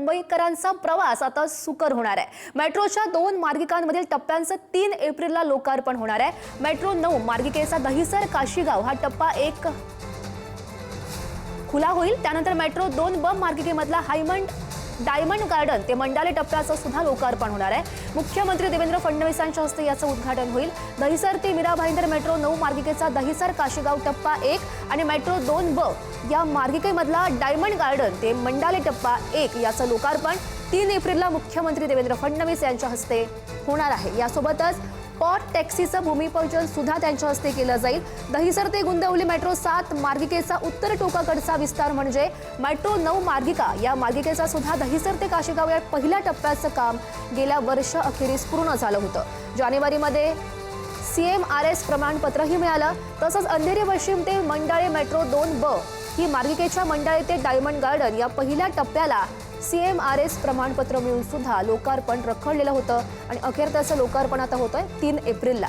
मुंबईकरांचा प्रवास आता सुकर होणार आहे। मेट्रोच्या 2 मार्गिकांमधील टप्प्यांचं 3 एप्रिलला लोकार्पण होणार आहे। मेट्रो 9 मार्गिकेचा दहिसर काशीगाव हा टप्पा 1 खुला होईल। त्यानंतर मेट्रो 2 मार्गिकेमधला डायमंड गार्डन ते मंडाले टप्प्याचं सुद्धा लोकार्पण होणार आहे। मुख्यमंत्री देवेंद्र फडणवीसांच्या हस्ते याचं उद्घाटन होईल। दहिसर ते मीरा भाईंदर मेट्रो 9 मार्गिकेचा दहिसर काशीगाव टप्पा 1 आणि मेट्रो 2 या मार्गिकेमधला डायमंड गार्डन ते मंडाले टप्पा 1 याचं लोकार्पण 3 एप्रिलला मुख्यमंत्री देवेंद्र फडणवीस यांच्या हस्ते होणार आहे। यासोबतच पॉट टॅक्सीचं भूमिपूजन सुद्धा त्यांच्या हस्ते केलं जाईल। दहिसर ते गुंदवली मेट्रो 7 मार्गिकेचा उत्तर टोकाकडचा विस्तार म्हणजे मेट्रो 9 मार्गिका या मार्गिकेचा सुद्धा दहिसर ते काशीगाव या पहिल्या टप्प्याचं काम गेल्या वर्ष अखेरीस पूर्ण झालं होतं। जानेवारीमध्ये CMRS प्रमाणपत्रही मिळालं। तसंच अंधेरी पश्चिम ते मंडाळे मेट्रो 2 ही मार्गिकेच्या मंडाळे ते डायमंड गार्डन या पहिल्या टप्प्याला CMRS प्रमाणपत्र मिळून सुद्धा लोकार्पण रखडलेलं होतं आणि अखेर त्याचं लोकार्पण आता होतंय 3 एप्रिलला।